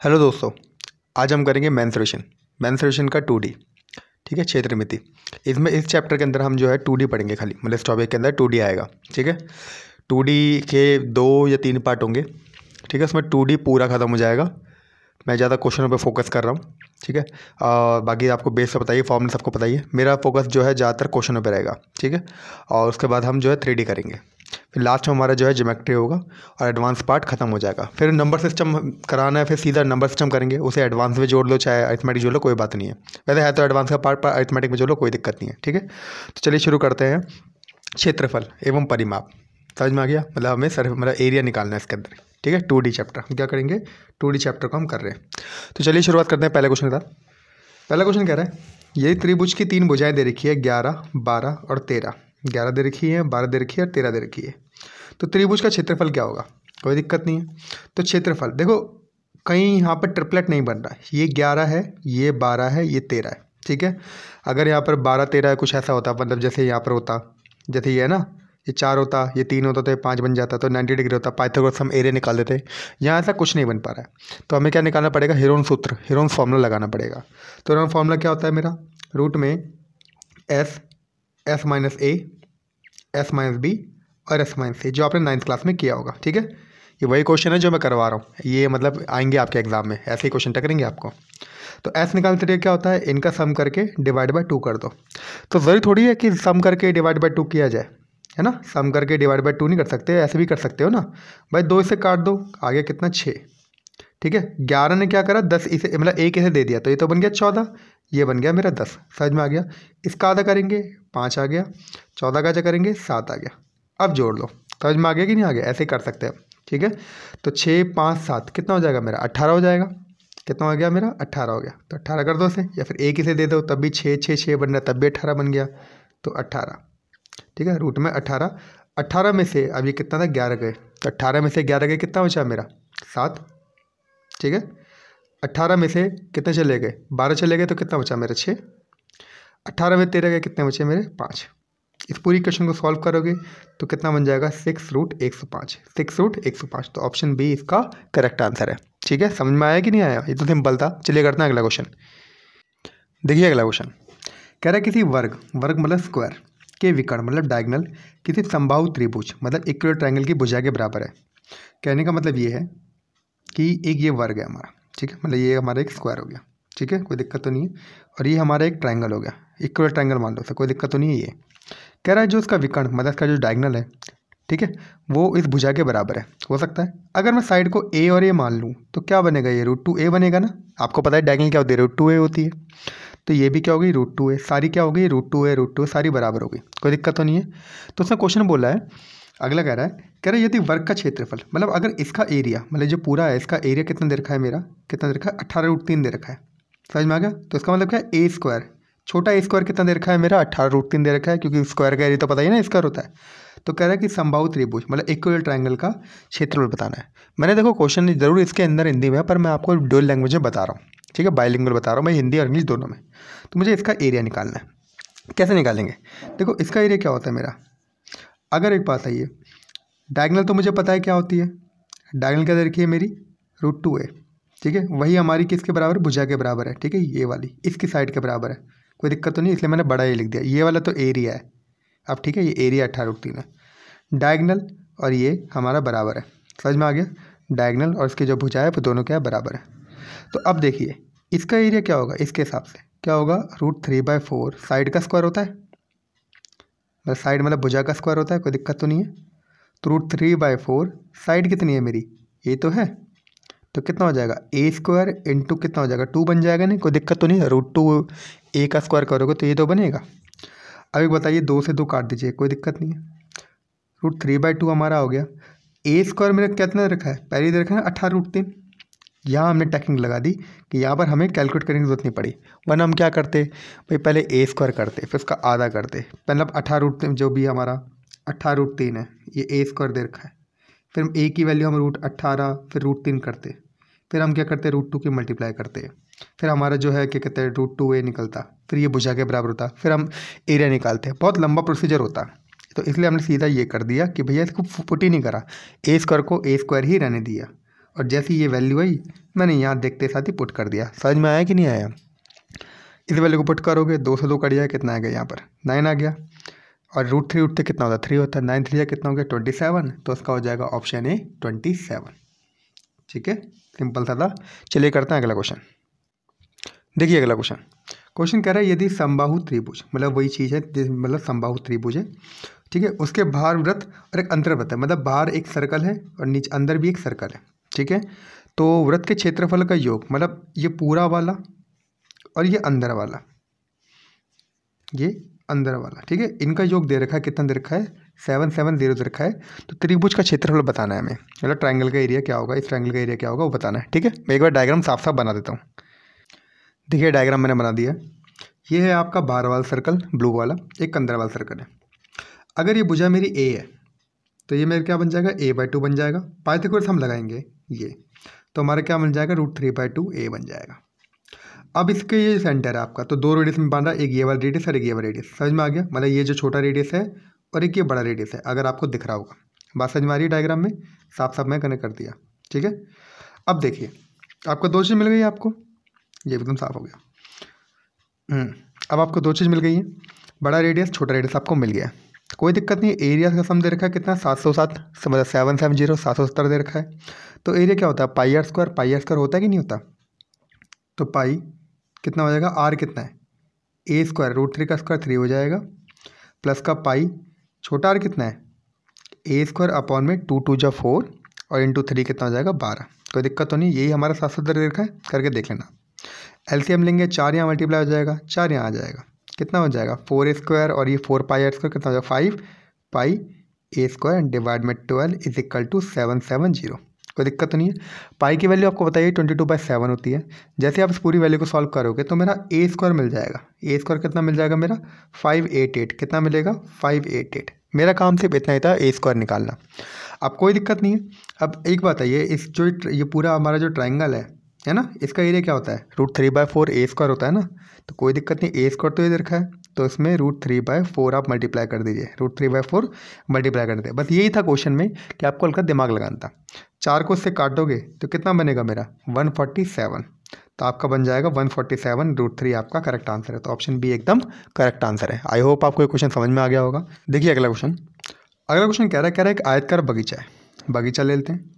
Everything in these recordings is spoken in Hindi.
हेलो दोस्तों। आज हम करेंगे मेंस्ट्रुएशन का 2D। ठीक है, क्षेत्रमिति। इसमें इस चैप्टर के अंदर हम जो है 2D पढ़ेंगे खाली, मतलब इस टॉपिक के अंदर 2D आएगा। ठीक है, 2D के 2 या 3 पार्ट होंगे। ठीक है, उसमें 2D पूरा ख़त्म हो जाएगा। मैं ज़्यादा क्वेश्चनों पे फोकस कर रहा हूँ। ठीक है, बाकी आपको बेस से बताइए, फॉर्मूला सबको बताइए। मेरा फोकस जो है ज़्यादातर क्वेश्चनों पे रहेगा। ठीक है, और उसके बाद हम जो है 3D करेंगे। फिर लास्ट में हमारा जो है ज्योमेट्री होगा और एडवांस पार्ट खत्म हो जाएगा। फिर नंबर सिस्टम कराना है, फिर सीधा नंबर सिस्टम करेंगे। उसे एडवांस में जोड़ लो चाहे अरिथमेटिक जोड़ लो, कोई बात नहीं है। वैसे है तो एडवांस का पार्ट अरिथमेटिक में जोड़ लो, कोई दिक्कत नहीं है। ठीक है, तो चलिए शुरू करते हैं। क्षेत्रफल एवं परिमाप। समझ में आ गया? मतलब हमें सर मतलब एरिया निकालना है इसके अंदर। ठीक है, 2D चैप्टर हम क्या करेंगे, 2D चैप्टर को हम कर रहे हैं। तो चलिए शुरुआत करते हैं पहले क्वेश्चन के साथ। पहला क्वेश्चन कह रहा है यदि त्रिभुज की 3 भुजाएं दे रखी है, 11, 12 और 13। 11 दे रखी है, 12 दे रखी है और 13 दे रखी है। तो त्रिभुज का क्षेत्रफल क्या होगा? कोई दिक्कत नहीं है। तो क्षेत्रफल देखो, कहीं यहाँ पर ट्रिपलेट नहीं बन रहा है। ये 11 है, ये 12 है, ये 13 है। ठीक है, अगर यहाँ पर 12 13 है, कुछ ऐसा होता, मतलब जैसे यहाँ पर होता, जैसे ये है ना, ये 4 होता, ये 3 होता तो ये 5 बन जाता, तो 90 डिग्री होता। पाइथागोरस हम एरिया निकाल देते। यहाँ ऐसा कुछ नहीं बन पा रहा है, तो हमें क्या निकालना पड़ेगा? हेरोन सूत्र, हेरोन फार्मूला लगाना पड़ेगा। तो हेरोन फार्मूला क्या होता है मेरा? रूट में एस, एस माइनस ए, एस माइनस बी और एस माइनस सी, जो आपने 9th क्लास में किया होगा। ठीक है, ये वही क्वेश्चन है जो मैं करवा रहा हूँ। ये मतलब आएंगे आपके एग्जाम में, ऐसे ही क्वेश्चन टकरेंगे आपको। तो एस निकालने तरीका क्या होता है? इनका सम करके डिवाइड बाय 2 कर दो। तो ज़रूरी थोड़ी है कि सम करके डिवाइड बाय 2 किया जाए, है ना। सम करके डिवाइड बाय 2 नहीं कर सकते, ऐसे भी कर सकते हो ना भाई। 2 इसे काट दो, आगे कितना? 6। ठीक है, 11 ने क्या करा? 10 इसे मतलब एक इसे दे दिया, तो ये तो बन गया 14। ये बन गया मेरा 10। समझ में आ गया? इसका आधा करेंगे, 5 आ गया। 14 का आधा करेंगे, 7 आ गया। अब जोड़ लो। समझ में आ गया कि नहीं आ गया? ऐसे ही कर सकते हैं। ठीक है, तो 6 5 7 कितना हो जाएगा मेरा? 18 हो जाएगा। कितना हो गया मेरा? 18 हो गया। तो 18 कर दो इसे, या फिर एक इसे दे दो, तब भी 6 6 6 बन रहा है, तब भी 18 बन गया। तो 18। ठीक है, रूट में 18। 18 में से अब ये कितना था? 11 गए, तो 18 में से 11 गए, कितना बचा मेरा? 7। ठीक है, 18 में से कितने चले गए? 12 चले गए, तो कितना बचा मेरा? 6। 18 में 13 गए, कितने बचे मेरे? 5। इस पूरी क्वेश्चन को सॉल्व करोगे तो कितना बन जाएगा? 6√105। 6√105, तो ऑप्शन बी इसका करेक्ट आंसर है। ठीक है, समझ में आया कि नहीं आया? ये तो सिंपल था। चलिए करते हैं अगला क्वेश्चन। देखिए अगला क्वेश्चन कह रहा है किसी वर्ग, वर्ग मतलब स्क्वायर के विकर्ण मतलब डायगोनल किसी समबाहु त्रिभुज मतलब इक्वल ट्रायंगल की भुजा के बराबर है। कहने का मतलब ये है कि एक ये वर्ग है हमारा। ठीक है, मतलब ये हमारा एक स्क्वायर हो गया। ठीक है, कोई दिक्कत तो नहीं है। और ये हमारा एक ट्रायंगल हो गया, इक्वल ट्रायंगल मान लो, तो कोई दिक्कत तो नहीं है। ये कह रहा है जो उसका विकर्ण मतलब इसका जो डायगोनल है, ठीक है, वो इस भुजा के बराबर है। हो सकता है अगर मैं साइड को ए और ए मान लूँ तो क्या बनेगा? ये √2a बनेगा ना। आपको पता है डायगोनल क्या होती है? √2a होती है। तो ये भी क्या होगी? √2a। सारी क्या होगी? √2a सारी बराबर होगी। कोई दिक्कत तो नहीं है। तो उसने क्वेश्चन बोला है, अगला कह रहा है यदि वर्ग का क्षेत्रफल मतलब अगर इसका एरिया मतलब जो पूरा है, इसका एरिया कितना दे रखा है मेरा? कितना दे रखा है? 18√3 दे रखा है। समझ में आ गया? तो इसका मतलब क्या है? ए स्क्वायर, छोटा ए स्क्वायर कितना दे रखा है मेरा? 18√3 दे रखा है, क्योंकि स्क्वायर का एरिया तो पता ही ना स्क्वायर होता है। तो कह रहा है कि समबाहु त्रिभुज मतलब इक्वल ट्रायंगल का क्षेत्रफल बताना है। मैंने देखो क्वेश्चन जरूर इसके अंदर हिंदी में है, पर मैं आपको डुअल लैंग्वेज में बता रहा हूँ। ठीक है, बाइलिंगुअल बता रहा हूँ मैं, हिंदी और इंग्लिश दोनों में। तो मुझे इसका एरिया निकालना है। कैसे निकालेंगे? देखो इसका एरिया क्या होता है मेरा। अगर एक बात है, ये डायगोनल तो मुझे पता है क्या होती है। डायगोनल क्या दे रखी है मेरी? √2a। ठीक है, वही हमारी किसके बराबर? भुजा के बराबर है। ठीक है, ये वाली इसकी साइड के बराबर है। कोई दिक्कत तो नहीं, इसलिए मैंने बड़ा ये लिख दिया। ये वाला तो एरिया है। अब ठीक है, ये एरिया 18√3 है। डायगोनल और ये हमारा बराबर है। समझ में आ गया? डायगोनल और इसकी जो भुजा है वो दोनों क्या है? बराबर है। तो अब देखिए इसका एरिया क्या होगा? इसके हिसाब से क्या होगा? √3/4 साइड का स्क्वायर होता है, मतलब साइड मतलब भुजा का स्क्वायर होता है। कोई दिक्कत तो नहीं है। तो √3/4 साइड कितनी है मेरी? ये तो है। तो कितना हो जाएगा? ए स्क्वायर इंटू कितना हो जाएगा? 2 बन जाएगा। नहीं, कोई दिक्कत तो नहीं है। √2a का स्क्वायर करोगे तो ये तो बनेगा। अब एक बताइए, 2 से 2 काट दीजिए, कोई दिक्कत नहीं है। √3/2 हमारा हो गया। ए स्क्वायर मेरा कितना दे रखा है? पहले दे रखा है 18√3। यहाँ हमने टेक्निक लगा दी कि यहाँ पर हमें कैलकुलेट करने की जरूरत नहीं पड़ी, वरना हम क्या करते भाई? पहले ए स्क्वायर करते, फिर उसका आधा करते। मतलब 18√3 जो भी हमारा 18√3 है, ये ए स्क्वायर दे रखा है। फिर हम ए की वैल्यू हम √18 फिर √3 करते। फिर हम क्या करते? √2 की मल्टीप्लाई करते। फिर हमारा जो है क्या कहते हैं? √2a निकलता। फिर ये भुजा के बराबर होता। फिर हम एरिया निकालते हैं। बहुत लंबा प्रोसीजर होता। तो इसलिए हमने सीधा ये कर दिया कि भैया इसको पुट ही नहीं करा, ए स्क्वायर को ए स्क्वायर ही रहने दिया और जैसी ये वैल्यू आई मैंने यहाँ देखते साथ ही पुट कर दिया। समझ में आया कि नहीं आया? इस वैल्यू को पुट करोगे, 2 से 2 कट जाए, कितना आ गया यहाँ पर 9 आ गया। और √3 उठते कितना होता है 3 होता है, 9 3 कितना हो गया 27। तो उसका हो जाएगा ऑप्शन ए 27। ठीक है, सिंपल सा था। चलिए करते हैं अगला क्वेश्चन। देखिए अगला क्वेश्चन कह रहा है यदि समबाहु त्रिभुज, मतलब वही चीज़ है, मतलब समबाहु त्रिभुज है, ठीक है, उसके बाहर वृत्त और एक अंतर्वृत्त है, मतलब बाहर एक सर्कल है और नीचे अंदर भी एक सर्कल है। ठीक है, तो वृत्त के क्षेत्रफल का योग, मतलब ये पूरा वाला और ये अंदर वाला, ये अंदर वाला, ठीक है, इनका योग दे रखा है, कितना दे रखा है 770 दे रखा है। तो त्रिभुज का क्षेत्रफल बताना है हमें, मतलब ट्रायंगल का एरिया क्या होगा, इस ट्रायंगल का एरिया क्या होगा वो बताना है। ठीक है, मैं एक बार डायग्राम साफ साफ बना देता हूँ। देखिए डायग्राम मैंने बना दिया। ये है आपका बाहर वाला सर्कल ब्लू वाला, एक अंदर वाला सर्कल है। अगर ये भुजा मेरी ए है तो ये मेरा क्या बन जाएगा a/2 बन जाएगा। पाइथागोरस हम लगाएंगे ये, तो हमारा क्या बन जाएगा √3/2 a बन जाएगा। अब इसके ये सेंटर है आपका, तो 2 रेडियस में बांधा, एक ये वाला रेडियस और एक ये वाला रेडियस। समझ में आ गया? मतलब ये जो छोटा रेडियस है और एक ये बड़ा रेडियस है, अगर आपको दिख रहा होगा। बात समझ में आ रही है? डायग्राम में साफ साफ मैं कनेक्ट कर दिया। ठीक है, अब देखिए आपको 2 चीज़ मिल गई, आपको ये एकदम साफ हो गया। अब आपको 2 चीज़ मिल गई है, बड़ा रेडियस छोटा रेडियस आपको मिल गया। कोई दिक्कत नहीं है। एरिया का सम दे रखा है कितना 707, मतलब 770 770 दे रखा है। तो एरिया क्या होता है πr², πr² होता है कि नहीं होता? तो पाई कितना हो जाएगा, आर कितना है a² √3 का स्क्वायर 3 हो जाएगा, प्लस का पाई छोटा आर कितना है a² अपॉन में 2 2 जा 4 और इंटू 3 कितना हो जाएगा 12। कोई दिक्कत तो नहीं, यही हमारा 770 दे रखा है, करके देख लेना। एलसीएम लेंगे, 4 यहाँ मल्टीप्लाई हो जाएगा, 4 यहाँ आ जाएगा, कितना हो जाएगा 4a² और ये 4πr² कितना हो जाएगा 5 πa² डिवाइड में 12 इज इक्वल टू 770। कोई दिक्कत नहीं है। पाई की वैल्यू आपको बताइए 22/7 होती है। जैसे आप इस पूरी वैल्यू को सॉल्व करोगे तो मेरा a² मिल जाएगा। a² कितना मिल जाएगा मेरा 588, कितना मिलेगा 588। मेरा काम सिर्फ इतना ही था a² निकालना। अब कोई दिक्कत नहीं है। अब एक बात है, इस जो ये पूरा हमारा जो ट्राइंगल है ना, इसका एरिया क्या होता है √3/4 a² होता है ना। तो कोई दिक्कत नहीं, a² तो ये रखा है, तो इसमें √3/4 आप मल्टीप्लाई कर दीजिए, √3/4 मल्टीप्लाई कर दीजिए। बस यही था क्वेश्चन में कि आपको हल्का दिमाग लगाना था। 4 को इससे काटोगे तो कितना बनेगा मेरा 147। तो आपका बन जाएगा 147, √3 आपका करेक्ट आंसर है। तो ऑप्शन बी एकदम करेक्ट आंसर है। आई होप आपको ये क्वेश्चन समझ में आ गया होगा। देखिए अगला क्वेश्चन कह रहा है एक आयतकार बगीचा है। बगीचा ले लेते हैं,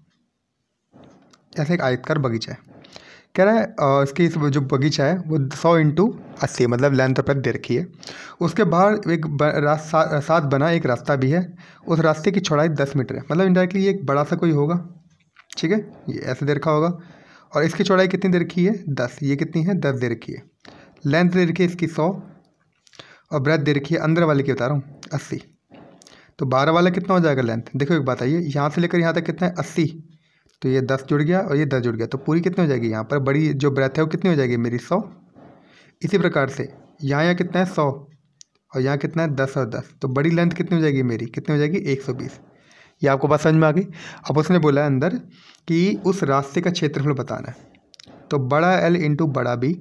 ऐसे एक आयतकार बगीचा है। कह रहा है इसकी जो बगीचा है वो 100 × 80 मतलब लेंथ पर दे रखी है। उसके बाहर एक साथ बना एक रास्ता भी है, उस रास्ते की चौड़ाई 10 मीटर है। मतलब इनडायरेक्टली ये एक बड़ा सा कोई होगा, ठीक है, ये ऐसे दे रखा होगा। और इसकी चौड़ाई कितनी दे रखी है 10, ये कितनी है 10 दे रखी है। लेंथ दे रखी है इसकी 100 और ब्रेथ दे रखी है अंदर वाले की बता रहा हूँ 80। तो 12 वाला कितना हो जाएगा लेंथ? देखो एक बात आइए, यहाँ से लेकर यहाँ तक कितना है 80, तो ये 10 जुड़ गया और ये 10 जुड़ गया, तो पूरी कितनी हो जाएगी यहाँ पर बड़ी जो ब्रेथ है वो कितनी हो जाएगी मेरी 100। इसी प्रकार से यहाँ कितना है 100 और यहाँ कितना है 10 और 10, तो बड़ी लेंथ कितनी हो जाएगी मेरी, कितनी हो जाएगी 120। ये आपको बात समझ में आ गई। अब उसने बोला है अंदर कि उस रास्ते का क्षेत्रफल बताना है। तो बड़ा L इंटू बड़ा B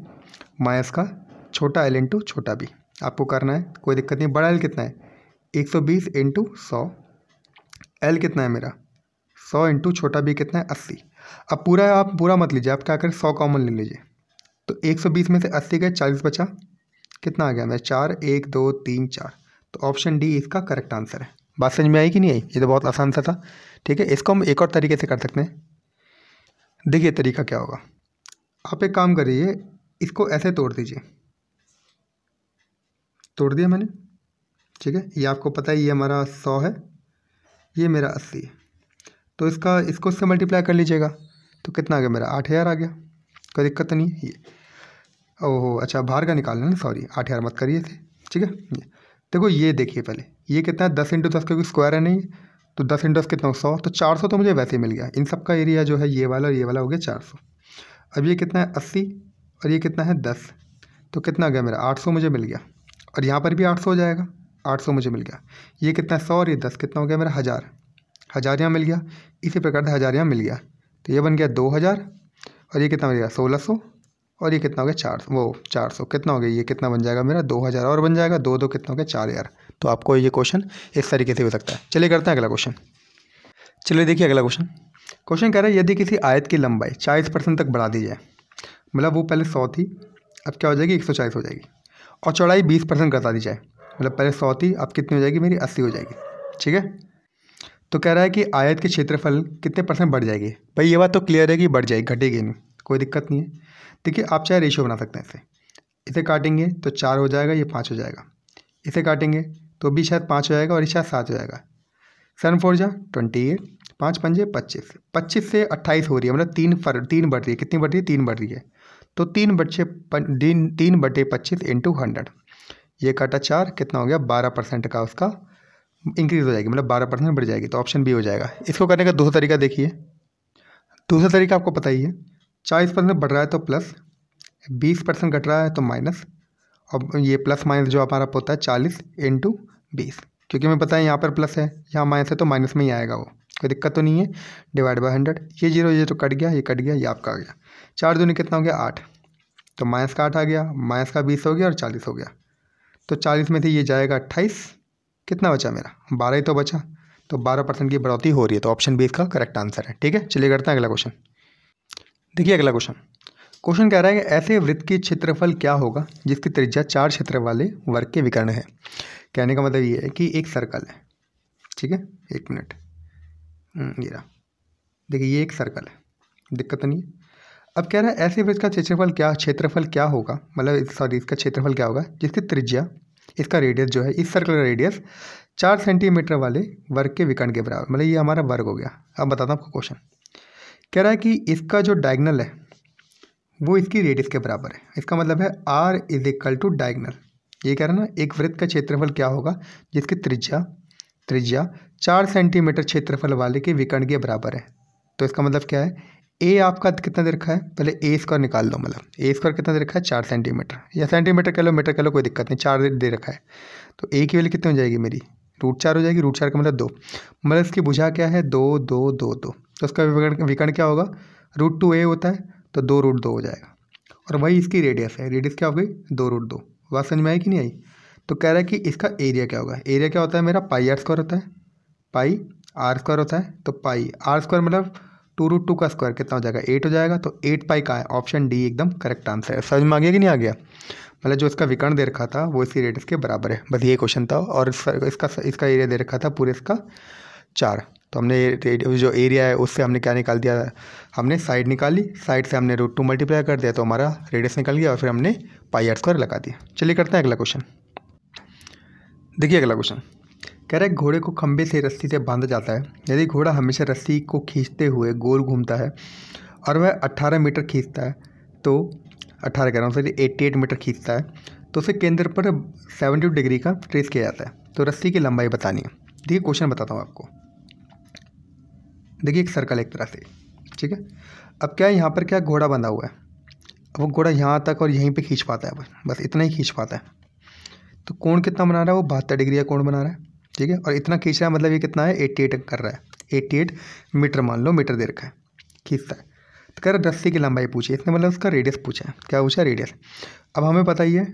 माइनस का छोटा L इंटू छोटा B आपको करना है। कोई दिक्कत नहीं। बड़ा L कितना है 120 इंटू 100, L कितना है मेरा 100 इंटू छोटा B कितना है 80। अब आप पूरा मत लीजिए, आप क्या करें 100 कॉमन ले लीजिए। तो 120 में से 80 गए 40 बचा, कितना आ गया मैं 4 1 2 3 4। तो ऑप्शन डी इसका करेक्ट आंसर है। बात समझ में आई कि नहीं आई? ये तो बहुत आसान सा था। ठीक है, इसको हम एक और तरीके से कर सकते हैं। देखिए तरीका क्या होगा, आप एक काम करिए, इसको ऐसे तोड़ दीजिए। तोड़ दिया मैंने, ठीक है। ये आपको पता है ये हमारा 100 है, ये मेरा 80 है। तो इसको इससे मल्टीप्लाई कर लीजिएगा, तो कितना आ गया मेरा 8000 आ गया। कोई दिक्कत नहीं है। ये ओहो अच्छा बाहर का निकालना है, सॉरी 8000 मत करिए थे, ठीक है। देखो ये देखिए पहले ये कितना है 10 × 10 क्योंकि स्क्वायर है नहीं, तो 10 × 10 कितना 100, तो 400 तो मुझे वैसे ही मिल गया। इन सब का एरिया जो है ये वाला और ये वाला हो गया 400। अब ये कितना है 80 और ये कितना है 10, तो कितना आ गया मेरा 800 मुझे मिल गया। और यहाँ पर भी 800 हो जाएगा, 800 मुझे मिल गया। ये कितना है 100 और ये 10 कितना हो गया मेरा 1000 यहाँ मिल गया। इसी प्रकार से 1000 यहाँ मिल गया, तो ये बन गया 2000 और ये कितना मिल गया 1600 और ये कितना हो गया 400 कितना हो गया, ये कितना बन जाएगा मेरा 2000 और बन जाएगा 2 2 कितना हो गया 4000। तो आपको ये क्वेश्चन इस तरीके से हो सकता है। चलिए करते हैं अगला क्वेश्चन। चलिए देखिए अगला क्वेश्चन क्वेश्चन कह रहा है यदि किसी आयत की लंबाई 40% तक बढ़ा दी जाए, मतलब वो पहले 100 थी, अब क्या हो जाएगी 140 हो जाएगी, और चौड़ाई 20% घटा दी जाए, मतलब पहले 100 थी, अब कितनी हो जाएगी मेरी 80 हो जाएगी। ठीक है, तो कह रहा है कि आयत की क्षेत्रफल कितने % बढ़ जाएगी। भाई ये बात तो क्लियर है कि बढ़ जाएगी, घटेगी नहीं, कोई दिक्कत नहीं है। देखिए आप चाहे रेशियो बना सकते हैं इसे काटेंगे तो 4 हो जाएगा, ये 5 हो जाएगा, इसे काटेंगे तो भी शायद 5 हो जाएगा और ये शायद 7 हो जाएगा। 7 4 जा 28, 5 पंजे 25, 25 से 28 हो रही है, मतलब 3 बढ़ रही है, कितनी बढ़ रही है 3 बढ़ रही है, तो 3/25 इंटू 100, ये काटा 4, कितना हो गया 12% का उसका इंक्रीज हो जाएगी, मतलब 12% बढ़ जाएगी, तो ऑप्शन बी हो जाएगा। इसको करने का दूसरा तरीका देखिए, दूसरा तरीका आपको पता ही है, 40% बढ़ रहा है तो प्लस, 20% घट रहा है तो माइनस, और ये प्लस माइनस जो हमारा होता है 40 इंटू 20, क्योंकि हमें पता है यहाँ पर प्लस है यहाँ माइनस है तो माइनस में ही आएगा वो, कोई दिक्कत तो नहीं है। डिवाइड बाय 100, ये जीरो कट गया, ये कट गया, ये आपका आ गया, 4 दूनी कितना हो गया 8, तो माइनस का 8 आ गया, माइनस का 20 हो गया और 40 हो गया, तो 40 में से ये जाएगा 28, कितना बचा मेरा 12 ही तो बचा, तो 12% की बढ़ोतरी हो रही है, तो ऑप्शन बी इसका करेक्ट आंसर है। ठीक है, चलिए करते हैं अगला क्वेश्चन। देखिए अगला क्वेश्चन, क्वेश्चन कह रहा है कि ऐसे वृत्त की क्षेत्रफल क्या होगा जिसकी त्रिज्या 4 क्षेत्र वाले वर्ग के विकर्ण है। कहने का मतलब ये है कि एक सर्कल है, ठीक है, एक मिनट, ये रहा, देखिए ये एक सर्कल है, दिक्कत नहीं है। अब कह रहा है ऐसे वृत्त का क्षेत्रफल क्या होगा, मतलब सॉरी इसका क्षेत्रफल क्या होगा जिसकी त्रिज्या, इसका रेडियस जो है, इस सर्कल का रेडियस 4 सेंटीमीटर वाले वर्ग के विकर्ण के बराबर, मतलब ये हमारा वर्ग हो गया। अब बताता हूँ आपको क्वेश्चन, कह रहा है कि इसका जो डायगनल है वो इसकी रेडियस के बराबर है, इसका मतलब है R = डायगनल। ये कह रहा है ना एक वृत्त का क्षेत्रफल क्या होगा जिसकी त्रिज्या 4 सेंटीमीटर क्षेत्रफल वाले के विकर्ण के बराबर है, तो इसका मतलब क्या है, ए आपका कितना दे रखा है, पहले ए स्क्वायर निकाल लो, मतलब ए स्क्वायर कितना दे रखा है 4 सेंटीमीटर, या सेंटीमीटर कह लो मीटर कह लो, कोई दिक्कत नहीं, 4 दे रखा है, तो ए की वैल्यू कितनी हो जाएगी मेरी √4 हो जाएगी, √4 का मतलब 2, मतलब इसकी भुजा क्या है 2 2 2 2, तो उसका विकर्ण क्या होगा √2a होता है, तो 2 √2 हो जाएगा, और वही इसकी रेडियस है, रेडियस क्या हो गई 2 √2। बात समझ में आई कि नहीं आई। तो कह रहा है कि इसका एरिया क्या होगा, एरिया क्या होता है मेरा पाई आर स्क्वायर होता है, पाई आर स्क्वायर होता है, तो पाई आर स्क्वायर मतलब 2 √2 का स्क्वायर कितना हो जाएगा 8 हो जाएगा, तो 8 पाई का है, ऑप्शन डी एकदम करेक्ट आंसर है। समझ में आ गया कि नहीं आ गया, मतलब जो इसका विकर्ण दे रखा था वो इसकी रेडियस के बराबर है, बस ये क्वेश्चन था, और इसका एरिया दे रखा था पूरे इसका 4, तो हमने जो एरिया है उससे हमने क्या निकाल दिया, हमने साइड निकाली, साइड से हमने √2 मल्टीप्लाई कर दिया तो हमारा रेडियस निकल गया, और फिर हमने पाई आर स्क्वायर लगा दिया। चलिए करते हैं अगला क्वेश्चन। देखिए अगला क्वेश्चन कह रहा है घोड़े को खंबे से रस्सी से बांधा जाता है, यदि घोड़ा हमेशा रस्सी को खींचते हुए गोल घूमता है और वह 18 मीटर खींचता है, तो 18 कह रहा हूँ सॉरी 88 मीटर खींचता है, तो उसे केंद्र पर 72 डिग्री का ट्रेस किया जाता है, तो रस्सी की लंबाई बतानी है। देखिए क्वेश्चन बताता हूँ आपको, देखिए एक सर्कल एक तरह से, ठीक है, अब क्या है यहाँ पर क्या घोड़ा बंधा हुआ है, अब वो घोड़ा यहाँ तक और यहीं पे खींच पाता है, बस इतना ही खींच पाता है, तो कोण कितना बना रहा है वो 72 डिग्री का कोण बना रहा है, ठीक है, और इतना खींच रहा है मतलब ये कितना है 88 कर रहा है, 88 मीटर मान लो, मीटर दे रखा है, खींचता है, तो कह रहा रस्सी की लंबाई पूछी, इसने मतलब उसका रेडियस पूछा है, क्या पूछा रेडियस। अब हमें पता ही है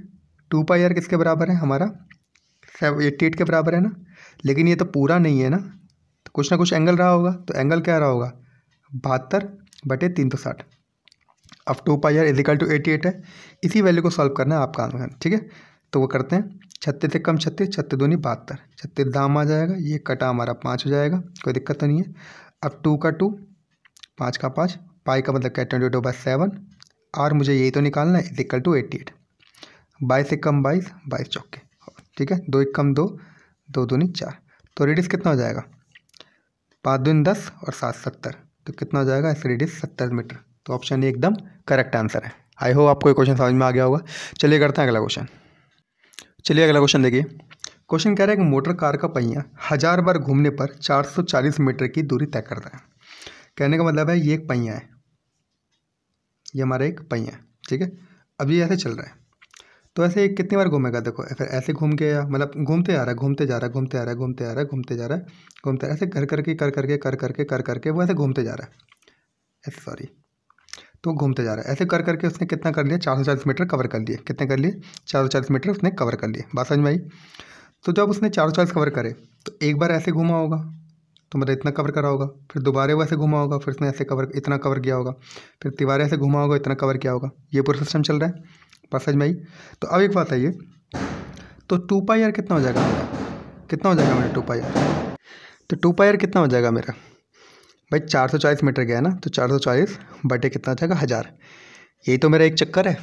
2πr किसके बराबर है हमारा 88 के बराबर है ना, लेकिन ये तो पूरा नहीं है ना, तो कुछ ना कुछ एंगल रहा होगा, तो एंगल क्या रहा होगा 72/360। अब 2πr = 88 है, इसी वैल्यू को सॉल्व करना है आपका आंसर, ठीक है, तो वो करते हैं 36 से कम 36, 36 दूनी 72, 36 दाम आ जाएगा, ये कटा हमारा 5 हो जाएगा, कोई दिक्कत तो नहीं है। अब 2 का 2, 5 का 5, पाई का मतलब क्या 22/7, और मुझे यही तो निकालना है = 88, 22 से कम 22, 22 चौके, ठीक है, 2 1 कम 2, 2 दूनी 4, तो रेडियस कितना हो जाएगा 5 दूनी 10 और 7 70, तो कितना हो जाएगा इस रेडियस 70 मीटर, तो ऑप्शन ए एकदम करेक्ट आंसर है। आई होप आपको ये क्वेश्चन समझ में आ गया होगा। चलिए करते हैं अगला क्वेश्चन। चलिए अगला क्वेश्चन देखिए, क्वेश्चन कह रहा है कि मोटर कार का पहिया 1000 बार घूमने पर 440 मीटर की दूरी तय करता है। कहने का मतलब है ये एक पहिया है, ये हमारा एक पहिया है, ठीक है, अब ये ऐसे चल रहा है, तो ऐसे कितनी बार घूमेगा, देखो फिर ऐसे घूम गया, मतलब घूमते आ रहा है, घूमते जा रहा है, घूमते आ रहा है, घूमते आ रहा है, घूमते जा रहा है, घूमते ऐसे कर करके वो ऐसे घूमते जा रहा है, सॉरी, तो घूमते जा रहा है, ऐसे कर करके उसने कितना कर लिया 440 मीटर कवर कर लिए, कितने कर लिए 440 मीटर उसने कवर कर लिए, बात समझ में आई। तो जब उसने 440 कवर करे तो एक बार ऐसे घूमा होगा, तो मतलब इतना कवर करा होगा, फिर दोबारा वैसे घुमा होगा, फिर इसने ऐसे कवर इतना कवर किया होगा, फिर तिबारे ऐसे घुमा होगा, इतना कवर किया होगा। ये पूरा सिस्टम चल रहा है, बात समझ में आई। तो अब एक बात है, ये तो 2πr कितना हो जाएगा मेरा, कितना हो जाएगा मेरा 2πr, तो 2πr कितना हो जाएगा मेरा भाई 440 मीटर गया ना, तो 440 बटे कितना हो जाएगा 1000। यही तो मेरा एक चक्कर है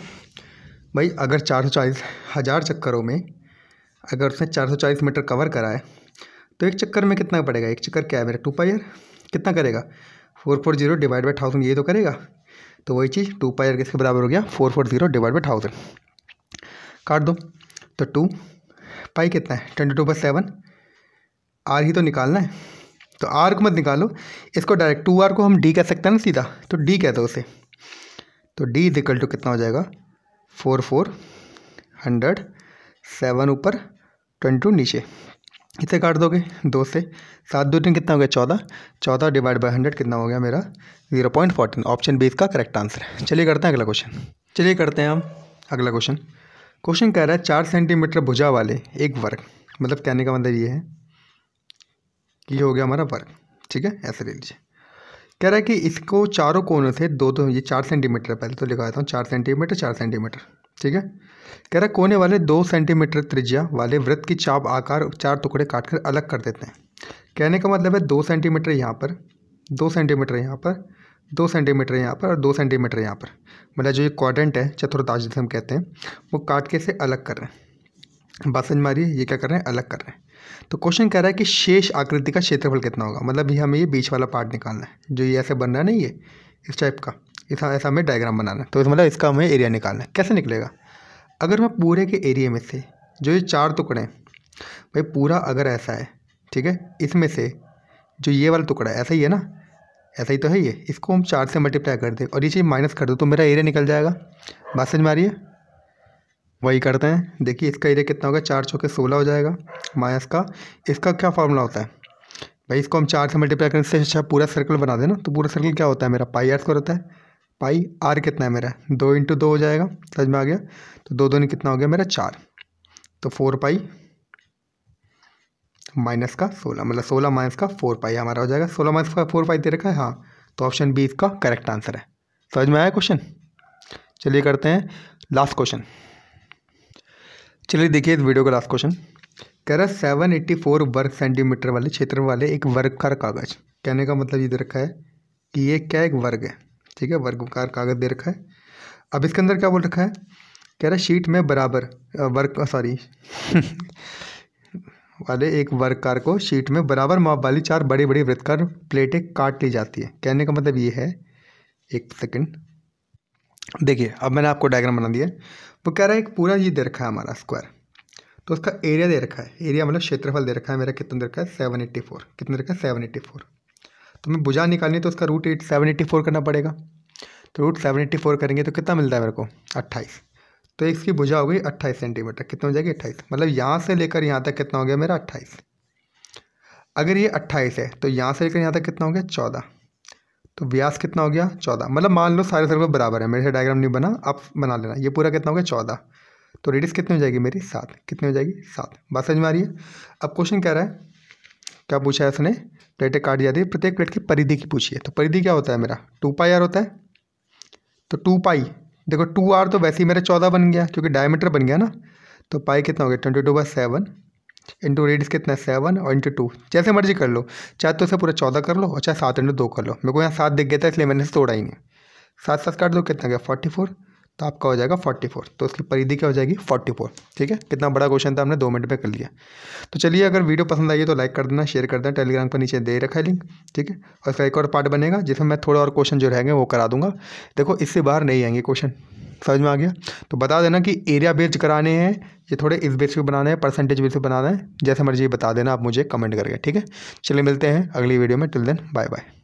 भाई। अगर 440 1000 चक्करों में अगर उसने 440 मीटर कवर करा है तो एक चक्कर में कितना पड़ेगा, एक चक्कर क्या है मेरा 2πr कितना करेगा 440 डिवाइड बाई 1000, ये तो करेगा। तो वही चीज़ 2πr किसके बराबर हो गया 440 डिवाइड बाई 1000। काट दो, तो 2 पाई कितना है 22/7, आर ही तो निकालना है, तो आर को मत निकालो, इसको डायरेक्ट 2r को हम डी कह सकते हैं ना सीधा, तो डी कह दो उसे। तो डी इज इक्वल टू कितना हो जाएगा 4400, 7 ऊपर 22 नीचे, इसे काट दोगे 2 से, 7 2 3 कितना हो गया 14, 14 डिवाइड बाई 100 कितना हो गया मेरा 0.14। ऑप्शन बी इसका करेक्ट आंसर है। चलिए करते हैं अगला क्वेश्चन, चलिए करते हैं हम अगला क्वेश्चन। क्वेश्चन कह रहा है 4 सेंटीमीटर भुजा वाले एक वर्ग, मतलब कहने का मतलब ये है कि ये हो गया हमारा वर्ग, ठीक है, ऐसे ले लीजिए। कह रहा है कि इसको चारों कोनों से दो ये 4 सेंटीमीटर, पहले तो लिखा देता हूँ 4 सेंटीमीटर 4 सेंटीमीटर, ठीक है। कह रहा है कोने वाले 2 सेंटीमीटर त्रिज्या वाले वृत्त की चाप आकार 4 टुकड़े काटकर अलग कर देते हैं। कहने का मतलब है 2 सेंटीमीटर यहाँ पर, 2 सेंटीमीटर यहाँ पर, 2 सेंटीमीटर यहाँ पर और 2 सेंटीमीटर यहाँ पर, मतलब जो ये क्वाड्रेंट है चतुर्थांश जिसे हम कहते हैं, वो काट के से अलग कर रहे हैं। बात समझ में आ रही है, ये क्या कर रहे हैं अलग कर रहे हैं। तो क्वेश्चन कह रहा है कि शेष आकृति का क्षेत्रफल कितना होगा, मतलब ये हमें ये बीच वाला पार्ट निकालना है, जो ये ऐसे बन रहा है ना, ये इस टाइप का, ऐसा हमें डायग्राम बनाना है। तो मतलब इसका हमें एरिया निकालना है। कैसे निकलेगा, अगर मैं पूरे के एरिया में से जो ये 4 टुकड़े हैं भाई, पूरा अगर ऐसा है, ठीक है, इसमें से जो ये वाला टुकड़ा है ऐसा ही है ना, ऐसा ही तो है ये, इसको हम 4 से मल्टीप्लाई कर दें और ये चीज़ माइनस कर दो तो मेरा एरिया निकल जाएगा। बात समझ में आ रही है, वही करते हैं। देखिए इसका एरिया कितना होगा 4 चौके 16 हो जाएगा, माइनस का इसका क्या फार्मूला होता है भाई, इसको हम 4 से मल्टीप्लाई करने से अच्छा पूरा सर्कल बना देना। तो पूरा सर्कल क्या होता है मेरा पाई आर स्क्वायर होता है। पाई आर कितना है मेरा 2 × 2 हो जाएगा, समझ में आ गया। तो 2 2 कितना हो गया मेरा 4, तो 4 पाई माइनस का 16, मतलब 16 माइनस का 4 पाई हमारा हो जाएगा। 16 माइनस का 4 पाई दे रखा है, हाँ, तो ऑप्शन बी इसका करेक्ट आंसर है। समझ में आया क्वेश्चन। चलिए करते हैं लास्ट क्वेश्चन। चलिए देखिए इस वीडियो का लास्ट क्वेश्चन। कह रहा है 784 वर्ग सेंटीमीटर वाले क्षेत्र वाले एक वर्गाकार कागज, कहने का मतलब ये दे रखा है कि ये क्या एक वर्ग है, ठीक है, वर्गाकार कागज दे रखा है। अब इसके अंदर क्या बोल रखा है, कह रहा है शीट में बराबर वर्ग सॉरी वाले एक वर्गाकार को शीट में बराबर माप वाली 4 बड़ी बड़ी वृत्ताकार प्लेटें काट ली जाती है। कहने का मतलब ये है, एक सेकंड देखिए, अब मैंने आपको डायग्राम बना दिया है। वो कह रहा है एक पूरा ये दे रखा है हमारा स्क्वायर, तो उसका एरिया दे रखा है, एरिया मतलब क्षेत्रफल दे रखा है मेरा, कितना दे रखा है 784, कितना दे रखा है 784। तो मैं भुजा निकालनी है तो उसका रूट 784 करना पड़ेगा। तो रूट 784 करेंगे तो कितना मिलता है मेरे को 28। तो इसकी भुजा हो गई 28 सेंटीमीटर, कितना हो जाएगी 28, मतलब यहाँ से लेकर यहाँ तक कितना हो गया मेरा 28। अगर ये 28 है तो यहाँ से लेकर यहाँ तक कितना हो गया 14, तो व्यास कितना हो गया 14। मतलब मान लो सारे सर्कल बराबर है, मेरे से डायग्राम नहीं बना, आप बना लेना। ये पूरा कितना हो गया 14, तो रेडियस कितनी हो जाएगी मेरी 7, कितनी हो जाएगी 7। बात समझ में आ रही है। अब क्वेश्चन कह रहा है, क्या पूछा है उसने, प्लेटें काट जाती है, प्रत्येक प्लेट की परिधि की पूछी है। तो परिधि क्या होता है मेरा 2πr होता है। तो 2 पाई देखो 2r तो वैसे ही मेरा 14 बन गया क्योंकि डायमीटर बन गया ना। तो पाई कितना हो गया 22/7 इंटू रेडियस कितना है 7 और इंटू 2, जैसे मर्जी कर लो, चाहे तो इसे पूरा 14 कर लो और चाहे 7 × 2 कर लो। मेरे को यहाँ 7 दिख गया था इसलिए मैंने इसे तोड़ा ही नहीं। 7 7 काट दो, कितना गया 44, तो आपका हो जाएगा 44। तो उसकी परिधि क्या हो जाएगी 44, ठीक है। कितना बड़ा क्वेश्चन था, हमने 2 मिनट में कर लिया। तो चलिए अगर वीडियो पसंद आई है तो लाइक कर देना, शेयर कर देना, टेलीग्राम पर नीचे दे रखा है लिंक, ठीक है। और इसका एक और पार्ट बनेगा जिसमें मैं थोड़ा और क्वेश्चन जो रहेंगे वो करा दूंगा। देखो इससे बाहर नहीं आएंगे क्वेश्चन, समझ में आ गया। तो बता देना कि एरिया बेस्ड कराने हैं, ये थोड़े इस बेस पे बनाने हैं, परसेंटेज बेस पे बनाना है, जैसे मर्जी बता देना आप मुझे कमेंट करके, ठीक है। चलिए मिलते हैं अगली वीडियो में, टिल देन बाय बाय।